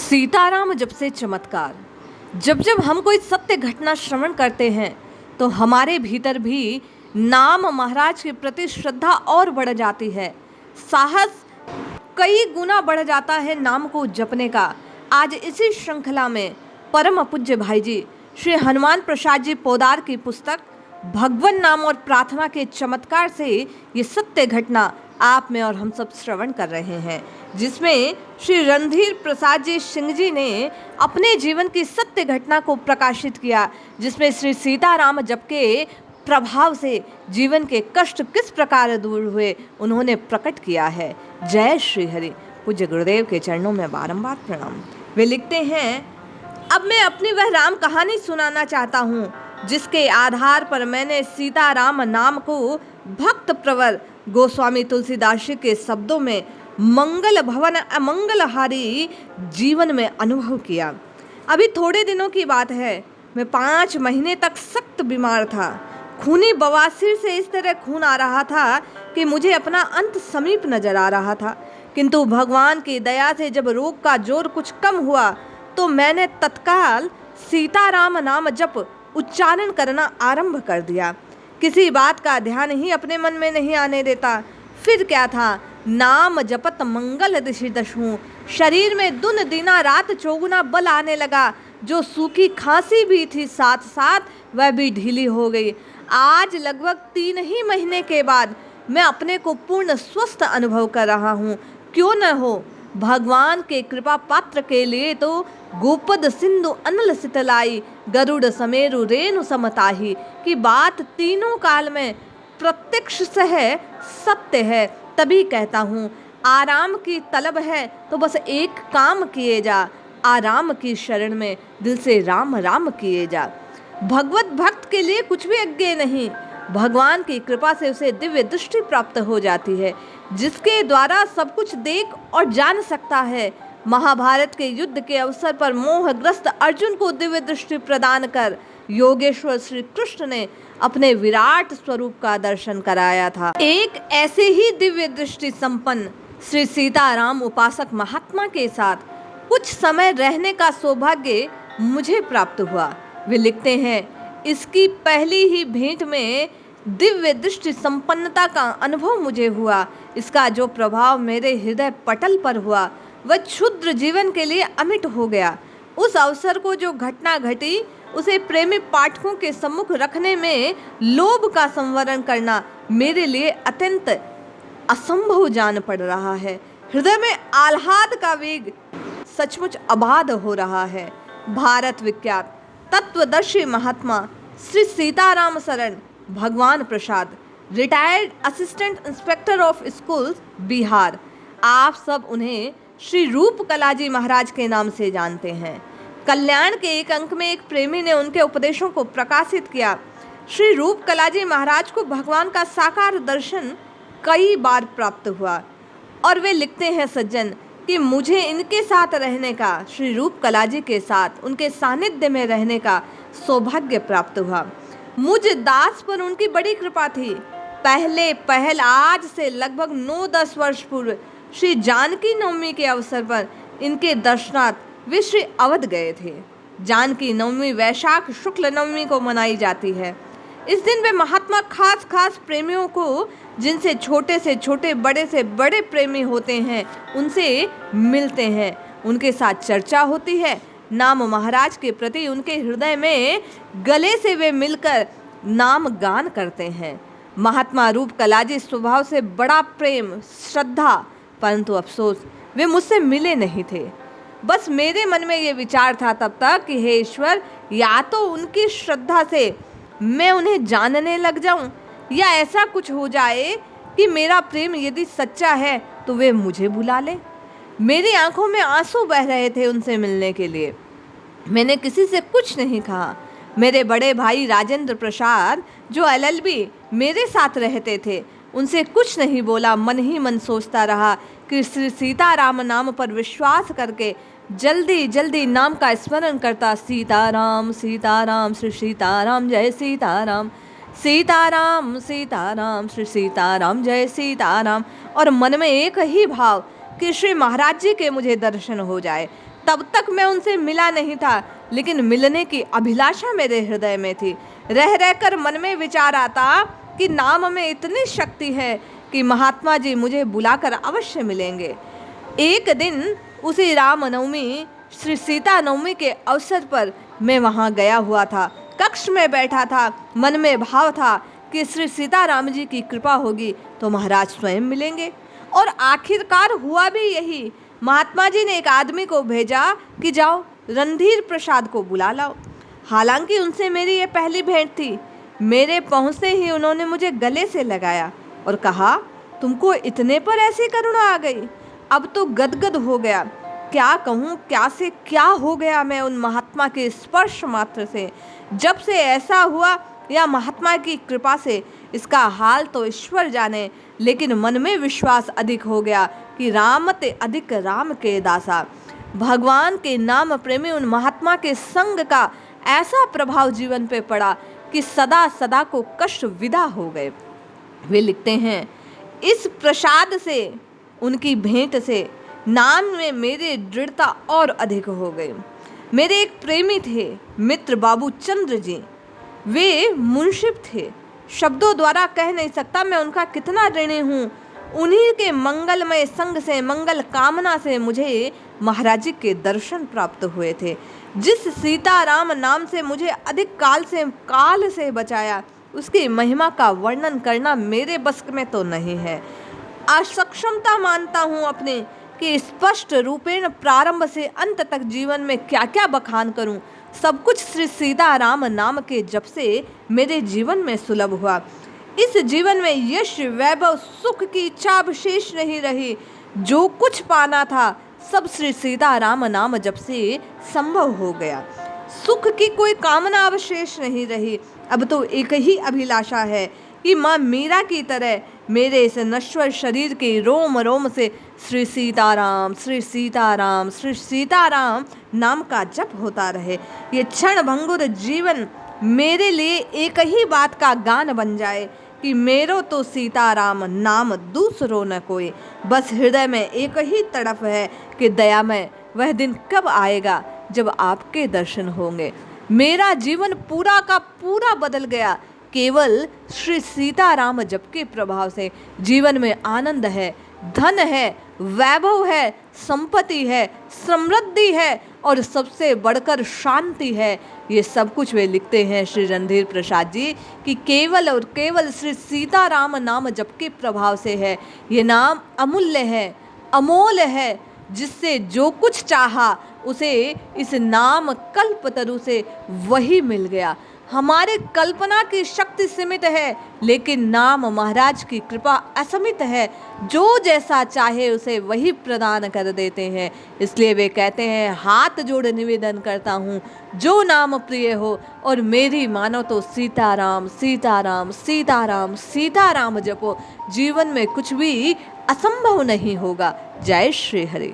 सीताराम जब से चमत्कार। जब जब हम कोई सत्य घटना श्रवण करते हैं तो हमारे भीतर भी नाम महाराज के प्रति श्रद्धा और बढ़ जाती है। साहस कई गुना बढ़ जाता है नाम को जपने का। आज इसी श्रृंखला में परम पूज्य भाई जी श्री हनुमान प्रसाद जी पोदार की पुस्तक भगवन नाम और प्रार्थना के चमत्कार से ये सत्य घटना आप में और हम सब श्रवण कर रहे हैं, जिसमें श्री रणधीर प्रसाद जी सिंह जी ने अपने जीवन की सत्य घटना को प्रकाशित किया, जिसमें श्री सीताराम जप के प्रभाव से जीवन के कष्ट किस प्रकार दूर हुए उन्होंने प्रकट किया है। जय श्री हरि। पूज्य गुरुदेव के चरणों में बारंबार प्रणाम। वे लिखते हैं, अब मैं अपनी वह राम कहानी सुनाना चाहता हूँ जिसके आधार पर मैंने सीताराम नाम को भक्त प्रवर गोस्वामी तुलसीदास जी के शब्दों में मंगल भवन अमंगलहारी जीवन में अनुभव किया। अभी थोड़े दिनों की बात है, मैं 5 महीने तक सख्त बीमार था। खूनी बवासीर से इस तरह खून आ रहा था कि मुझे अपना अंत समीप नजर आ रहा था, किंतु भगवान की दया से जब रोग का जोर कुछ कम हुआ तो मैंने तत्काल सीताराम नाम जप उच्चारण करना आरंभ कर दिया। किसी बात का ध्यान ही अपने मन में नहीं आने देता। फिर क्या था, नाम जपत मंगल दिशि दशूं। शरीर में दुन दिना रात चौगुना बल आने लगा। जो सूखी खांसी भी थी साथ साथ वह भी ढीली हो गई। आज लगभग 3 ही महीने के बाद मैं अपने को पूर्ण स्वस्थ अनुभव कर रहा हूँ। क्यों न हो, भगवान के कृपा पात्र के लिए तो गोपद सिंधु अनल सितलाई गरुड़ समेरु रेणु समताही की बात तीनों काल में प्रत्यक्ष से है, सत्य है। तभी कहता हूँ, आराम की तलब है तो बस एक काम किए जा, आराम की शरण में दिल से राम राम किए जा। भगवत भक्त के लिए कुछ भी अज्ञेय नहीं। भगवान की कृपा से उसे दिव्य दृष्टि प्राप्त हो जाती है, जिसके द्वारा सब कुछ देख और जान सकता है। महाभारत के युद्ध के अवसर पर मोहग्रस्त अर्जुन को दिव्य दृष्टि प्रदान कर योगेश्वर श्री कृष्ण ने अपने विराट स्वरूप का दर्शन कराया था। एक ऐसे ही दिव्य दृष्टि संपन्न श्री सीताराम उपासक महात्मा के साथ कुछ समय रहने का सौभाग्य मुझे प्राप्त हुआ। वे लिखते हैं, इसकी पहली ही भेंट में दिव्य दृष्टि संपन्नता का अनुभव मुझे हुआ। इसका जो प्रभाव मेरे हृदय पटल पर हुआ वह क्षुद्र जीवन के लिए अमिट हो गया। उस अवसर को जो घटना घटी उसे प्रेमी पाठकों के सम्मुख रखने में लोभ का संवरण करना मेरे लिए अत्यंत असंभव जान पड़ रहा है। हृदय में आह्लाद का वेग सचमुच अबाध हो रहा है। भारत विख्यात तत्वदर्शी महात्मा Shri Sitaram Sharan Bhagwan Prasad, retired assistant inspector of schools, Bihar. आप सब उन्हें श्री रूप कलाजी महाराज के नाम से जानते हैं। कल्याण के एक अंक में एक प्रेमी ने उनके उपदेशों को प्रकाशित किया। श्री रूप कलाजी महाराज को भगवान का साकार दर्शन कई बार प्राप्त हुआ और वे लिखते हैं, सज्जन, कि मुझे इनके साथ रहने का, श्री रूप कलाजी के साथ उनके सानिध्य में रहने का सौभाग्य प्राप्त हुआ। मुझ दास पर उनकी बड़ी कृपा थी। पहल आज से लगभग 9-10 वर्ष पूर्व श्री जानकी नवमी के अवसर पर इनके दर्शनार्थ वे श्री अवध गए थे। जानकी नवमी वैशाख शुक्ल नवमी को मनाई जाती है। इस दिन वे महात्मा खास प्रेमियों को, जिनसे छोटे से छोटे बड़े से बड़े प्रेमी होते हैं, उनसे मिलते हैं। उनके साथ चर्चा होती है। नाम महाराज के प्रति उनके हृदय में गले से वे मिलकर नाम गान करते हैं। महात्मा रूप कलाजी स्वभाव से बड़ा प्रेम श्रद्धा, परंतु अफसोस वे मुझसे मिले नहीं थे। बस मेरे मन में ये विचार था तब तक कि हे ईश्वर, या तो उनकी श्रद्धा से मैं उन्हें जानने लग जाऊं, या ऐसा कुछ हो जाए कि मेरा प्रेम यदि सच्चा है तो वे मुझे बुला ले। मेरी आंखों में आंसू बह रहे थे उनसे मिलने के लिए। मैंने किसी से कुछ नहीं कहा। मेरे बड़े भाई राजेंद्र प्रसाद, जो LLB मेरे साथ रहते थे, उनसे कुछ नहीं बोला। मन ही मन सोचता रहा कि श्री सीताराम नाम पर विश्वास करके जल्दी जल्दी नाम का स्मरण करता, सीताराम सीताराम श्री सीताराम जय सीताराम, सीताराम सीताराम श्री सीताराम जय सीताराम। और मन में एक ही भाव कि श्री महाराज जी के मुझे दर्शन हो जाए। तब तक मैं उनसे मिला नहीं था, लेकिन मिलने की अभिलाषा मेरे हृदय में थी। रह रहकर मन में विचार आता कि नाम में इतनी शक्ति है कि महात्मा जी मुझे बुलाकर अवश्य मिलेंगे। एक दिन उसी रामनवमी, श्री सीता नवमी के अवसर पर मैं वहां गया हुआ था। कक्ष में बैठा था, मन में भाव था कि श्री सीताराम जी की कृपा होगी तो महाराज स्वयं मिलेंगे। और आखिरकार हुआ भी यही। महात्मा जी ने एक आदमी को भेजा कि जाओ रणधीर प्रसाद को बुला लाओ। हालांकि उनसे मेरी ये पहली भेंट थी। मेरे पहुंचते ही उन्होंने मुझे गले से लगाया और कहा, तुमको इतने पर ऐसी करुणा आ गई? अब तो गदगद हो गया। क्या कहूँ, क्या से क्या हो गया मैं उन महात्मा के स्पर्श मात्र से। जब से ऐसा हुआ या महात्मा की कृपा से, इसका हाल तो ईश्वर जाने, लेकिन मन में विश्वास अधिक हो गया कि राम ते अधिक राम के दासा। भगवान के नाम प्रेमी उन महात्मा के संग का ऐसा प्रभाव जीवन पे पड़ा कि सदा सदा को कष्ट विदा हो गए। वे लिखते हैं, इस प्रसाद से, उनकी भेंट से नाम में मेरे दृढ़ता और अधिक हो गई। मेरे एक प्रेमी थे, मित्र बाबू चंद्र जी। वे मुंशिफ थे। शब्दों द्वारा कह नहीं सकता मैं उनका कितना ऋणी हूँ। उन्हीं के मंगलमय संग से, मंगल कामना से मुझे महाराज जी के दर्शन प्राप्त हुए थे। जिस सीताराम नाम से मुझे अधिक काल से बचाया, उसकी महिमा का वर्णन करना मेरे बस में तो नहीं है। असक्षमता मानता हूँ अपने कि स्पष्ट रूपेण प्रारंभ से अंत तक जीवन में क्या क्या बखान करूं। सब कुछ श्री सीताराम नाम के जप से मेरे जीवन में सुलभ हुआ। इस जीवन में यश, वैभव, सुख की इच्छा विशेष नहीं रही। जो कुछ पाना था सब श्री सीताराम नाम जप से संभव हो गया। सुख की कोई कामना अवशेष नहीं रही। अब तो एक ही अभिलाषा है कि माँ मीरा की तरह मेरे इस नश्वर शरीर के रोम रोम से श्री सीताराम, श्री सीताराम, श्री सीताराम नाम का जप होता रहे। ये क्षण भंगुर जीवन मेरे लिए एक ही बात का गान बन जाए कि मेरो तो सीताराम नाम दूसरो न कोई। बस हृदय में एक ही तड़प है कि दयामय वह दिन कब आएगा जब आपके दर्शन होंगे। मेरा जीवन पूरा का पूरा बदल गया केवल श्री सीताराम जप के प्रभाव से। जीवन में आनंद है, धन है, वैभव है, संपत्ति है, समृद्धि है और सबसे बढ़कर शांति है। ये सब कुछ वे लिखते हैं श्री रणधीर प्रसाद जी कि केवल और केवल श्री सीताराम नाम जप के प्रभाव से है। ये नाम अमूल्य है, अमोल है, जिससे जो कुछ चाहा उसे इस नाम कल्पतरु से वही मिल गया। हमारे कल्पना की शक्ति सीमित है, लेकिन नाम महाराज की कृपा असीमित है। जो जैसा चाहे उसे वही प्रदान कर देते हैं। इसलिए वे कहते हैं, हाथ जोड़ निवेदन करता हूँ, जो नाम प्रिय हो और मेरी मानो तो सीताराम, सीताराम, सीताराम, सीताराम जपो। जीवन में कुछ भी असंभव नहीं होगा। जय श्री हरि।